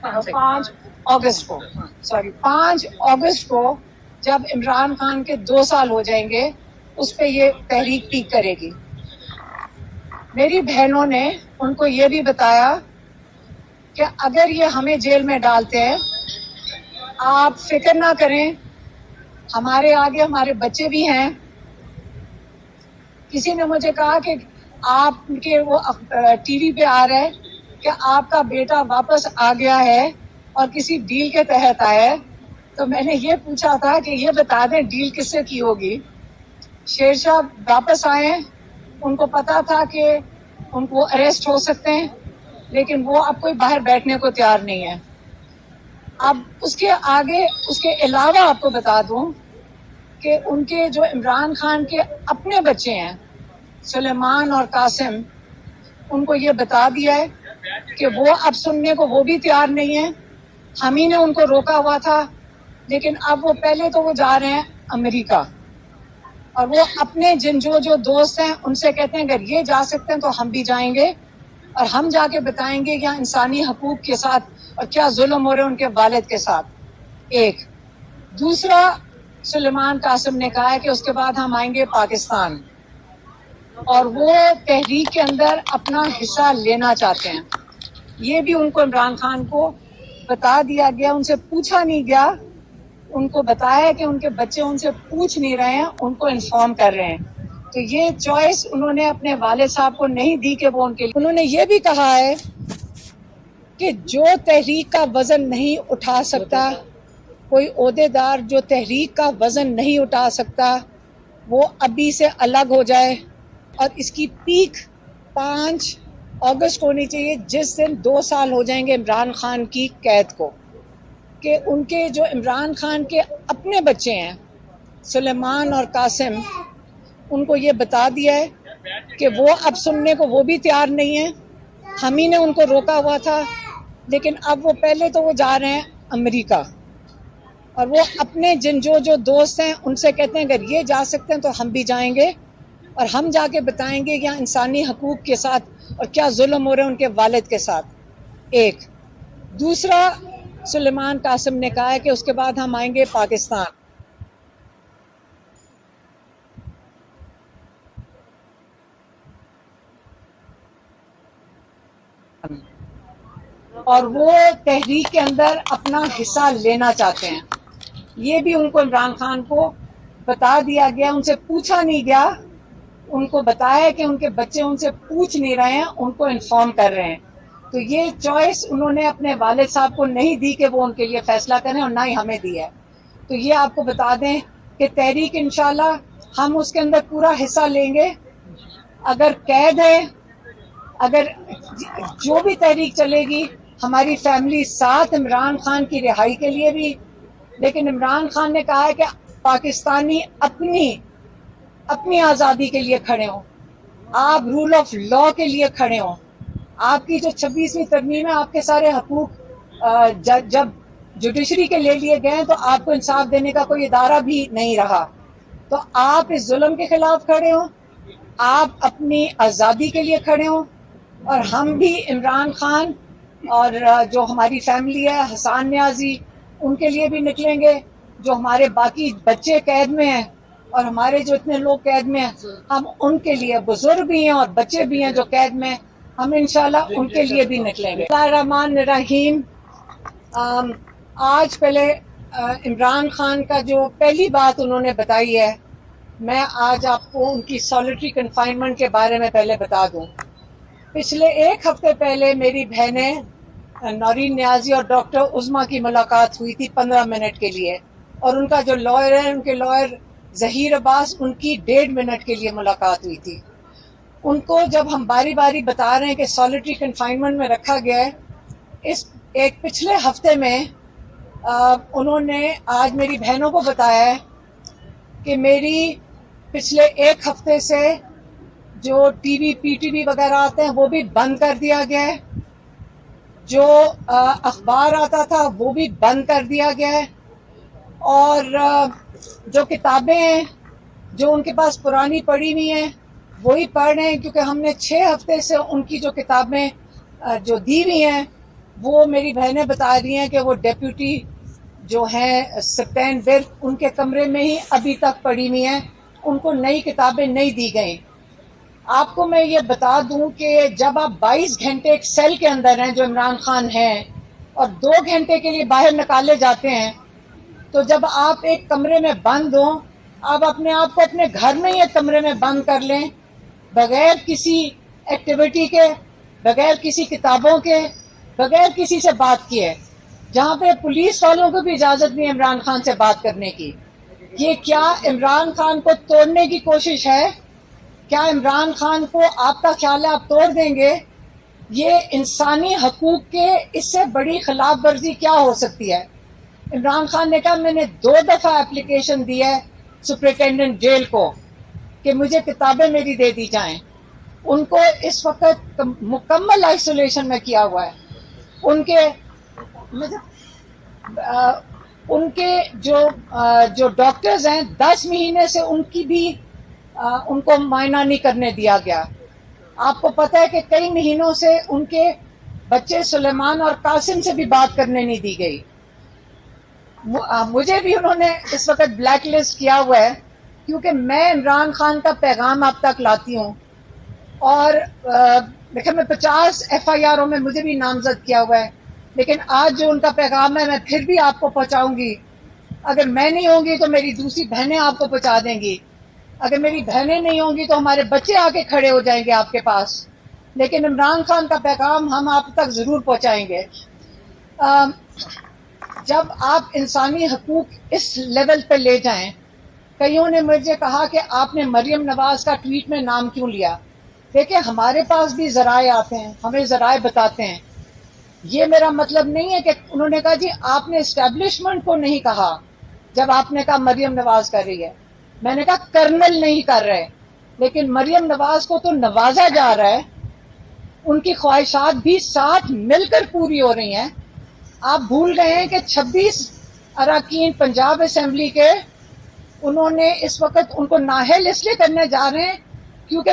5 अगस्त को जब इमरान खान के 2 साल हो जाएंगे उस पे ये तहरीक पीक करेगी। मेरी बहनों ने उनको ये भी बताया कि अगर ये हमें जेल में डालते हैं, आप फिक्र ना करें, हमारे आगे हमारे बच्चे भी हैं। किसी ने मुझे कहा कि आपके वो टीवी पे आ रहा है कि आपका बेटा वापस आ गया है और किसी डील के तहत आया है, तो मैंने ये पूछा था कि ये बता दें डील किससे की होगी। शेरशाह वापस आए, उनको पता था कि उनको अरेस्ट हो सकते हैं, लेकिन वो अब कोई बाहर बैठने को तैयार नहीं है। अब उसके आगे उसके अलावा आपको बता दूं कि उनके जो इमरान खान के अपने बच्चे हैं सुलेमान और कासिम, उनको ये बता दिया है कि वो अब सुनने को वो भी तैयार नहीं है। हम ही ने उनको रोका हुआ था, लेकिन अब वो पहले तो वो जा रहे हैं अमेरिका, और वो अपने जो दोस्त हैं उनसे कहते हैं अगर ये जा सकते हैं तो हम भी जाएंगे और हम जाके बताएंगे यहाँ इंसानी हकूक के साथ और क्या जुल्म हो रहे हैं उनके वालिद के साथ। एक दूसरा, सुलेमान कासिम ने कहा है कि उसके बाद हम आएंगे पाकिस्तान, और वो तहरीक के अंदर अपना हिस्सा लेना चाहते हैं। ये भी उनको इमरान खान को बता दिया गया, उनसे पूछा नहीं गया। उनको बताया कि उनके बच्चे उनसे पूछ नहीं रहे हैं, उनको इन्फॉर्म कर रहे हैं। तो ये चॉइस उन्होंने अपने वालिद साहब को नहीं दी कि वो उनके लिए। उन्होंने ये भी कहा है कि जो तहरीक का वजन नहीं उठा सकता, कोई ओहदेदार जो तहरीक का वजन नहीं उठा सकता, वो अभी से अलग हो जाए। और इसकी पीक 5 अगस्त होनी चाहिए, जिस दिन 2 साल हो जाएंगे इमरान खान की कैद को। कि उनके जो इमरान खान के अपने बच्चे हैं सुलेमान और कासिम, उनको ये बता दिया है कि वो अब सुनने को वो भी तैयार नहीं है। हम ही ने उनको रोका हुआ था, लेकिन अब वो पहले तो वो जा रहे हैं अमेरिका, और वो अपने जो दोस्त हैं उनसे कहते हैं अगर ये जा सकते हैं तो हम भी जाएंगे और हम जाके बताएंगे यहाँ इंसानी हकूक के साथ और क्या जुल्म हो रहे हैं उनके वालिद के साथ। एक दूसरा, सुलेमान कासिम ने कहा है कि उसके बाद हम आएंगे पाकिस्तान। और वो तहरीक के अंदर अपना हिस्सा लेना चाहते हैं। ये भी उनको इमरान खान को बता दिया गया, उनसे पूछा नहीं गया। उनको बताया कि उनके बच्चे उनसे पूछ नहीं रहे हैं, उनको इन्फॉर्म कर रहे हैं। तो ये चॉइस उन्होंने अपने वालिद साहब को नहीं दी कि वो उनके लिए फैसला करें, और ना ही हमें दी है। तो ये आपको बता दें कि तहरीक इंशाल्लाह हम उसके अंदर पूरा हिस्सा लेंगे। अगर कैद है, अगर जो भी तहरीक चलेगी, हमारी फैमिली साथ इमरान खान की रिहाई के लिए भी। लेकिन इमरान खान ने कहा है कि पाकिस्तानी अपनी आज़ादी के लिए खड़े हों, आप रूल ऑफ लॉ के लिए खड़े हों। आपकी जो 26वीं तरमीम है, आपके सारे हकूक जब जुडिशरी के ले लिए गए तो आपको इंसाफ देने का कोई इदारा भी नहीं रहा। तो आप इस जुल्म के खिलाफ खड़े हों, आप अपनी आज़ादी के लिए खड़े हों, और हम भी इमरान खान और जो हमारी फैमिली है, हसान न्याजी, उनके लिए भी निकलेंगे। जो हमारे बाकी बच्चे कैद में हैं और हमारे जो इतने लोग कैद में हैं, हम उनके लिए, बुजुर्ग भी हैं और बच्चे भी हैं जो कैद में, हम इंशाल्लाह उनके लिए भी निकलेंगे। रहमान, आज पहले इमरान खान का जो पहली बात उन्होंने बताई है, मैं आज आपको उनकी सॉलिटरी कन्फाइनमेंट के बारे में पहले बता दूं। पिछले 1 हफ्ते पहले मेरी बहनें नौरीन न्याजी और डॉक्टर उज़मा की मुलाकात हुई थी 15 मिनट के लिए, और उनका जो लॉयर है, उनके लॉयर ज़हीर अब्बास, उनकी 1.5 मिनट के लिए मुलाकात हुई थी। उनको जब हम बारी बारी बता रहे हैं कि सॉलिटरी कन्फाइनमेंट में रखा गया है, इस एक पिछले हफ्ते में उन्होंने आज मेरी बहनों को बताया है कि मेरी पिछले 1 हफ्ते से जो टीवी पीटीवी वगैरह आते हैं वो भी बंद कर दिया गया है, जो अखबार आता था वो भी बंद कर दिया गया है, और जो किताबें हैं जो उनके पास पुरानी पड़ी हुई हैं वही पढ़ रहे हैं, क्योंकि हमने 6 हफ्ते से उनकी जो किताबें जो दी हुई हैं وہ میری بہنیں بتا رہی ہیں کہ وہ ڈیپیوٹی جو ہیں سپین ورک ان کے کمرے میں ہی ابھی تک پڑی ہوئی ہیں، ان کو نئی کتابیں نہیں دی گئیں۔ آپ کو میں یہ بتا دوں کہ جب آپ 22 گھنٹے ایک سیل کے اندر ہیں جو عمران خان ہیں اور 2 گھنٹے کے لیے باہر نکالے جاتے ہیں، تو جب آپ ایک کمرے میں بند ہوں، آپ اپنے آپ کو اپنے گھر میں ہی ایک کمرے میں بند کر لیں، بغیر کسی ایکٹیویٹی کے، بغیر کسی کتابوں کے، بغیر کسی سے بات کیے، جہاں پہ پولیس والوں کو بھی اجازت نہیں عمران خان سے بات کرنے کی۔ یہ کیا عمران خان کو توڑنے کی کوشش ہے؟ کیا عمران خان کو آپ کا خیال ہے آپ توڑ دیں گے؟ یہ انسانی حقوق کے اس سے بڑی خلاف ورزی کیا ہو سکتی ہے؟ عمران خان نے کہا میں نے 2 دفعہ اپلیکیشن دی ہے سپرنٹینڈنٹ جیل کو کہ مجھے کتابیں میری دے دی جائیں۔ ان کو اس وقت مکمل آئسولیشن میں کیا ہوا ہے۔ ان کے جو ڈاکٹرز ہیں 10 مہینے سے ان کی بھی ان کو معائنہ نہیں کرنے دیا گیا۔ آپ کو پتہ ہے کہ کئی مہینوں سے ان کے بچے سلیمان اور قاسم سے بھی بات کرنے نہیں دی گئی۔ مجھے بھی انہوں نے اس وقت بلیک لسٹ کیا ہوا ہے کیونکہ میں عمران خان کا پیغام آپ تک لاتی ہوں، اور دیکھیں میں 50 FIRوں میں مجھے بھی نامزد کیا ہوا ہے، لیکن آج جو ان کا پیغام ہے میں پھر بھی آپ کو پہنچاؤں گی۔ اگر میں نہیں ہوں گی تو میری دوسری بہنیں آپ کو پہنچا دیں گی، اگر میری بہنیں نہیں ہوں گی تو ہمارے بچے آ کے کھڑے ہو جائیں گے آپ کے پاس، لیکن عمران خان کا پیغام ہم آپ تک ضرور پہنچائیں گے۔ جب آپ انسانی حقوق اس لیول پہ لے جائیں، کئیوں نے مجھے کہا کہ آپ نے مریم نواز کا ٹویٹ میں نام کیوں لیا؟ دیکھیں ہمارے پاس بھی ذرائع آتے ہیں، ہمیں ذرائع بتاتے ہیں۔ یہ میرا مطلب نہیں ہے کہ انہوں نے کہا جی آپ نے اسٹیبلشمنٹ کو نہیں کہا جب آپ نے کہا مریم نواز کر رہی ہے، میں نے کہا کرنل نہیں کر رہے، لیکن مریم نواز کو تو نوازا جا رہا ہے، ان کی خواہشات بھی ساتھ مل کر پوری ہو رہی ہیں۔ آپ بھول گئے ہیں کہ 26 اراکین پنجاب اسمبلی کے انہوں نے اس وقت ان کو نااہل اس لیے کرنے جا رہے ہیں کیونکہ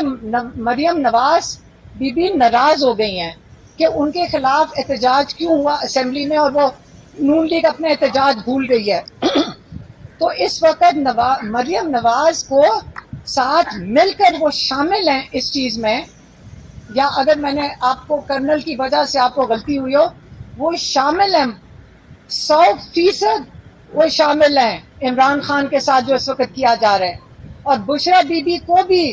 مریم نواز بی بی ناراض ہو گئی ہیں کہ ان کے خلاف احتجاج کیوں ہوا اسمبلی میں، اور وہ نون لیگ اپنا احتجاج بھول گئی ہے۔ تو اس وقت مریم نواز کو ساتھ مل کر وہ شامل ہیں اس چیز میں، یا اگر میں نے آپ کو کرنل کی وجہ سے آپ کو غلطی ہوئی ہو، وہ شامل ہیں 100% وہ شامل ہیں عمران خان کے ساتھ جو اس وقت کیا جا رہا ہے۔ اور بشرا بی بی کو بھی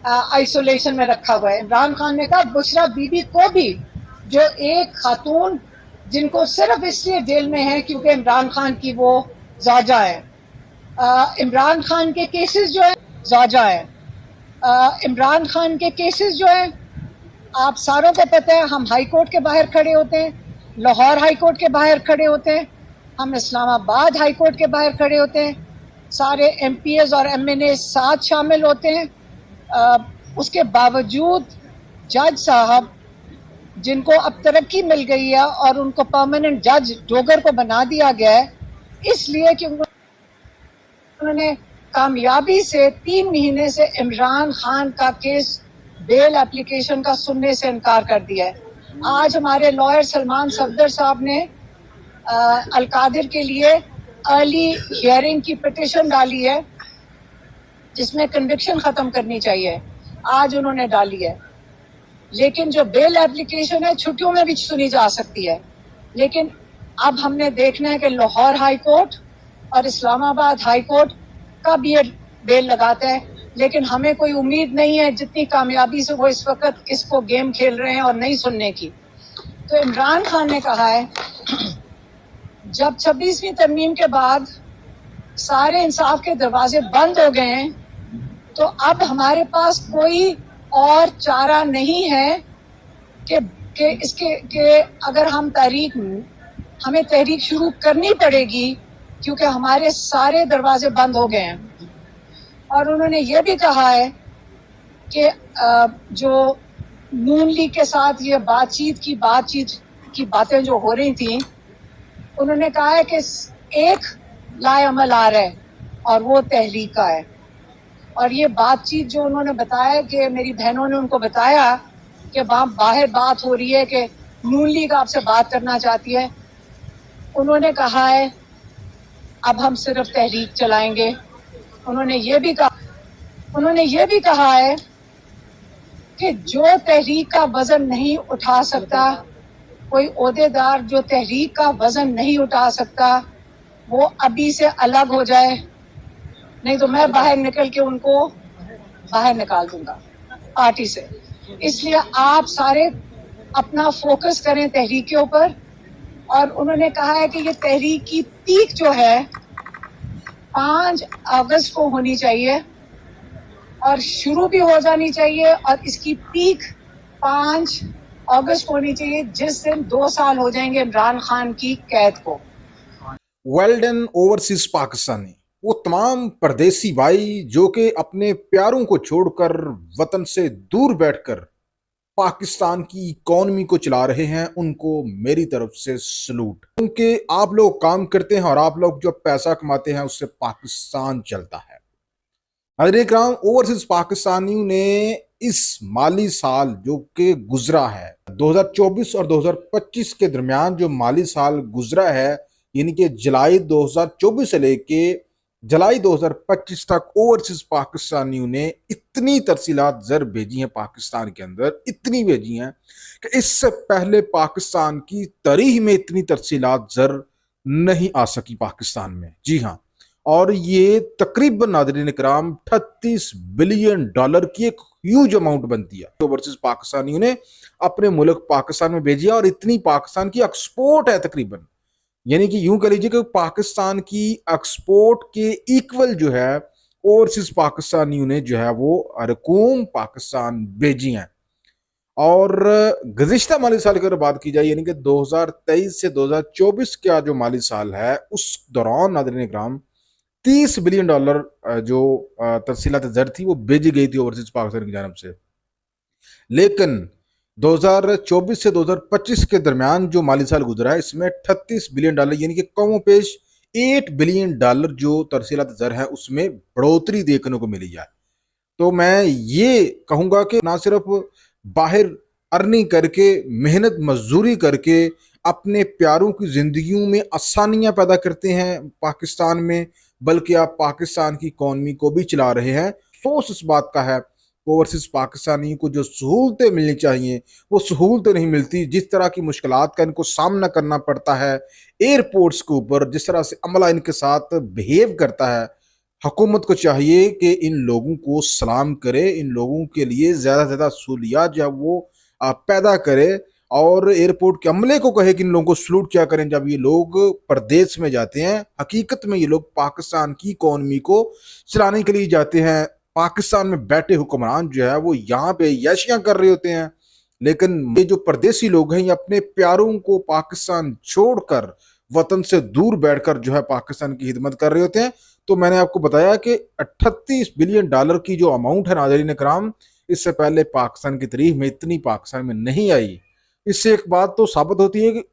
آئسولیشن میں رکھا ہوا ہے۔ عمران خان نے کہا بشرا بی بی کو بھی، جو ایک خاتون جن کو صرف اس لیے جیل میں ہے کیونکہ عمران خان کی وہ زوجہ ہے۔ عمران خان کے کیسز جو ہیں زوجہ ہیں، عمران خان کے کیسز جو ہیں آپ ساروں کو پتہ ہے، ہم ہائی کورٹ کے باہر کھڑے ہوتے ہیں، لاہور ہائی کورٹ کے باہر کھڑے ہوتے ہیں، ہم اسلام آباد ہائی کورٹ کے باہر کھڑے ہوتے ہیں، سارے ایم پی ایز اور ایم این اے ساتھ شامل ہوتے ہیں۔ اس کے باوجود جج صاحب جن کو اب ترقی مل گئی ہے اور ان کو پرماننٹ جج ڈوگر کو بنا دیا گیا ہے، اس لیے کہ انہوں نے کامیابی سے 3 مہینے سے عمران خان کا کیس بیل اپلیکیشن کا سننے سے انکار کر دیا ہے۔ آج ہمارے لائر سلمان صفدر صاحب نے القادر کے لیے ارلی ہیئرنگ کی پٹیشن ڈالی ہے جس میں کنوکشن ختم کرنی چاہیے، آج انہوں نے ڈالی ہے۔ لیکن جو بیل اپلیکیشن ہے چھٹیوں میں بھی سنی جا سکتی ہے، لیکن اب ہم نے دیکھنا ہے کہ لاہور ہائی کورٹ اور اسلام آباد ہائی کورٹ کب یہ بیل لگاتا ہے، لیکن ہمیں کوئی امید نہیں ہے جتنی کامیابی سے وہ اس وقت اس کو گیم کھیل رہے ہیں اور نہیں سننے کی۔ تو عمران خان نے کہا ہے جب 26ویں ترمیم کے بعد سارے انصاف کے دروازے بند ہو گئے ہیں تو اب ہمارے پاس کوئی اور چارہ نہیں ہے کہ اگر ہمیں تحریک شروع کرنی پڑے گی کیونکہ ہمارے سارے دروازے بند ہو گئے ہیں۔ اور انہوں نے یہ بھی کہا ہے کہ جو نون لیگ کے ساتھ یہ بات چیت کی باتیں جو ہو رہی تھیں، انہوں نے کہا ہے کہ ایک لائے عمل آ رہا ہے اور وہ تحریک کا ہے۔ اور یہ بات چیت جو انہوں نے بتایا کہ میری بہنوں نے ان کو بتایا کہ وہاں باہر بات ہو رہی ہے کہ नून लीग आपसे बात करना चाहती है। उन्होंने कहा है अब हम सिर्फ तहरीक चलाएंगे। उन्होंने ये भी कहा है कि जो तहरीक का वजन नहीं उठा सकता, कोई ओहदेदार जो तहरीक का वजन नहीं उठा सकता, वो अभी से अलग हो जाए, नहीं तो मैं बाहर निकल के उनको बाहर निकाल दूंगा पार्टी से। इसलिए आप सारे अपना फोकस करें तहरीक के ऊपर। और उन्होंने कहा है कि ये तहरीक की पीक जो है 5 अगस्त को होनी चाहिए और शुरू भी हो जानी चाहिए, और इसकी पीक 5 अगस्त को होनी चाहिए, जिस दिन 2 साल हो जाएंगे इमरान खान की कैद को। वेल डन ओवरसीज पाकिस्तानी, वो तमाम परदेसी भाई जो कि अपने प्यारों को छोड़कर वतन से दूर बैठकर पाकिस्तान की इकॉनमी को चला रहे हैं, उनको मेरी तरफ से सलूट। क्योंकि आप लोग काम करते हैं और आप लोग जो पैसा कमाते हैं उससे पाकिस्तान चलता है। नाज़रीन इकराम, ओवरसीज पाकिस्तानियों ने इस माली साल जो कि गुजरा है 2024 और 2025 के दरमियान जो माली साल गुजरा है, यानी कि जुलाई 2024 से लेके जुलाई 2025 तक ओवरसीज पाकिस्तानियों ने इतनी तरसीलात ज़र भेजी हैं पाकिस्तान के अंदर, इतनी भेजी हैं कि इससे पहले पाकिस्तान की तारीख में इतनी तरसीलात ज़र नहीं आ सकी पाकिस्तान में। जी हाँ, और ये तकरीबन नाज़रीन इकराम 38 बिलियन डॉलर की एक ह्यूज अमाउंट बनती है ओवरसीज पाकिस्तानियों ने अपने मुल्क पाकिस्तान में भेजी है। और इतनी पाकिस्तान की एक्सपोर्ट है तकरीबन, यानी कि यूं कह लीजिए कि पाकिस्तान की एक्सपोर्ट के इक्वल जो है ओवरसीज पाकिस्तानियों ने जो है वो रकूम पाकिस्तान भेजी हैं। और गुज़िश्ता माली साल की अगर बात की जाए, यानी कि 2023 से 2024 का जो माली साल है, उस दौरान नाज़रीन इकराम 30 बिलियन डॉलर जो तरसीलात ज़र थी वो भेजी गई थी ओवरसीज पाकिस्तान की जानब से। लेकिन 2024 से 2025 के दरमियान जो माली साल गुजरा है, इसमें 38 बिलियन डॉलर यानी कि कमो पेश 8 बिलियन डॉलर जो तरसीलात ज़र है उसमें बढ़ोतरी देखने को मिली है। तो मैं ये कहूँगा कि ना सिर्फ बाहर अर्निंग करके, मेहनत मजदूरी करके अपने प्यारों की जिंदगियों में आसानियां पैदा करते हैं पाकिस्तान में, बल्कि आप पाकिस्तान की इकॉनमी को भी चला रहे हैं। अफसोस इस बात का है ओवरसीज पाकिस्तानी को जो सहूलतें मिलनी चाहिए वो सहूलतें नहीं मिलती। जिस तरह की मुश्किलात का इनको सामना करना पड़ता है एयरपोर्ट्स के ऊपर, जिस तरह से अमला इनके साथ बिहेव करता है, हुकूमत को चाहिए कि इन लोगों को सलाम करे, इन लोगों के लिए ज़्यादा से ज़्यादा सहूलियात जो है वो पैदा करे, और एयरपोर्ट के अमले को कहे कि इन लोगों को सलूट क्या करें जब ये लोग प्रदेश में जाते हैं। हकीकत में ये लोग पाकिस्तान की इकॉनमी को चलाने के लिए जाते हैं। पाकिस्तान में बैठे हुक्मरान जो है वो यहाँ पे याशियां कर रहे होते हैं, लेकिन ये जो परदेसी लोग हैं ये अपने प्यारों को पाकिस्तान छोड़कर वतन से दूर बैठकर जो है पाकिस्तान की खिदमत कर रहे होते हैं। तो मैंने आपको बताया कि 38 बिलियन डॉलर की जो अमाउंट है नाज़रीन इकराम, इससे पहले पाकिस्तान की तारीख में इतनी पाकिस्तान में नहीं आई। इससे एक बात तो साबित होती है कि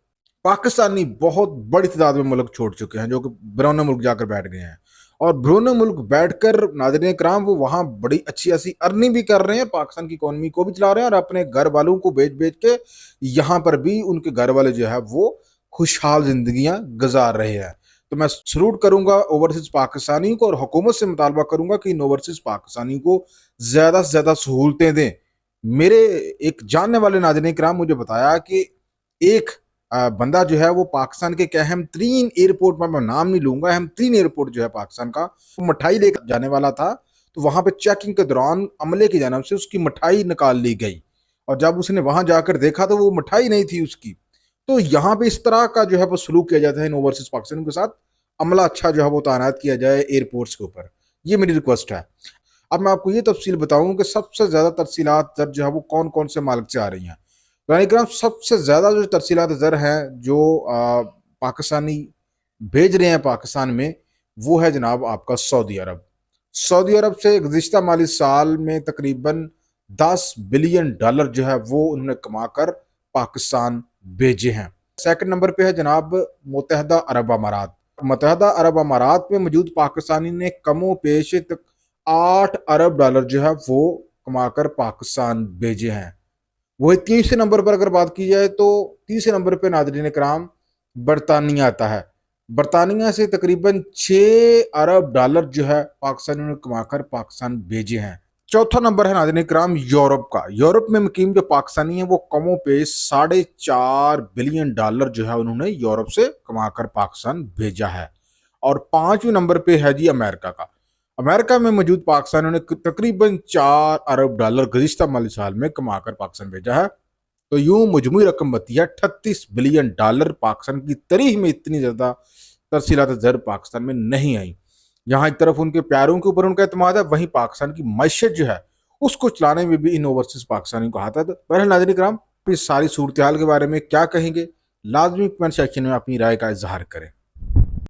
पाकिस्तानी बहुत बड़ी तादाद में मुल्क छोड़ चुके हैं, जो कि बरौने मुल्क जाकर बैठ गए हैं। और बरौने मुल्क बैठकर नाज़रीन इकराम वो वहाँ बड़ी अच्छी ऐसी अर्निंग भी कर रहे हैं, पाकिस्तान की इकॉनमी को भी चला रहे हैं, और अपने घर वालों को बेच बेच के यहाँ पर भी उनके घर वाले जो है वो खुशहाल जिंदगियां गुजार रहे हैं। तो मैं सलूट करूंगा ओवरसीज पाकिस्तानी को और हुकूमत से मुतालबा करूंगा कि इन ओवरसीज पाकिस्तानी को ज़्यादा से ज़्यादा सहूलतें दें। मेरे एक जानने वाले नाज़रीन इकराम मुझे बताया कि एक बंदा जो है वो पाकिस्तान के एक अहम तरीन एयरपोर्ट पर, मैं नाम नहीं लूंगा, अहम तरीन एयरपोर्ट जो है पाकिस्तान का, वो मिठाई लेकर जाने वाला था। तो वहां पे चेकिंग के दौरान अमले की जानब से उसकी मिठाई निकाल ली गई, और जब उसने वहां जाकर देखा तो वो मिठाई नहीं थी उसकी। तो यहाँ पे इस तरह का जो है वो सलूक किया जाता है इन ओवरसीज पाकिस्तान के साथ। अमला अच्छा जो है वो तैनात किया जाए एयरपोर्ट्स के ऊपर, ये मेरी रिक्वेस्ट है। अब मैं आपको ये तफसील बताऊं कि सबसे ज़्यादा तरसीलात ज़र जो है वो कौन कौन से मालिक से आ रही हैं। तो सबसे ज़्यादा जो तरसीलात ज़र हैं जो पाकिस्तानी भेज रहे हैं पाकिस्तान में, वो है जनाब आपका सऊदी अरब। सऊदी अरब से गुज़िश्ता माली साल में तकरीबन 10 बिलियन डॉलर जो है वो उन्होंने कमाकर पाकिस्तान भेजे हैं। सेकंड नंबर पे है जनाब मुत्तहदा अरब अमारात। मुत्तहदा अरब अमारात में मौजूद पाकिस्तानी ने कमो पेश 8 अरब डॉलर जो है वो कमाकर पाकिस्तान भेजे हैं। वही तीसरे नंबर पर अगर बात की जाए तो तीसरे नंबर पे नाज़रीन कराम बरतानिया आता है। बरतानिया से तकरीबन 6 अरब डॉलर जो है पाकिस्तानियों ने कमाकर पाकिस्तान भेजे हैं। चौथा नंबर है नाज़रीन कराम यूरोप का। यूरोप में मुकीम जो पाकिस्तानी है वो कमों पे 4.5 बिलियन डॉलर जो है उन्होंने यूरोप से कमाकर पाकिस्तान भेजा है। और 5वें नंबर पे है जी अमेरिका का। अमेरिका में मौजूद पाकिस्तानियों ने तकरीबन 4 अरब डॉलर गुज़िश्ता माली साल में कमाकर पाकिस्तान भेजा है। तो यूं मजमूई रकम बनती है 38 बिलियन डॉलर। पाकिस्तान की तारीख में इतनी ज़्यादा तरसीलात ज़र पाकिस्तान में नहीं आई। यहाँ एक तरफ उनके प्यारों के ऊपर उनका एतमाद है, वहीं पाकिस्तान की मैशत जो है उसको चलाने में भी इन ओवरसीज पाकिस्तानियों को हाथ है। बहरहाल नाज़रीन किराम, इस सारी सूरत हाल के बारे में क्या कहेंगे, लाजमी कमेंट सेक्शन में अपनी राय का इजहार करें।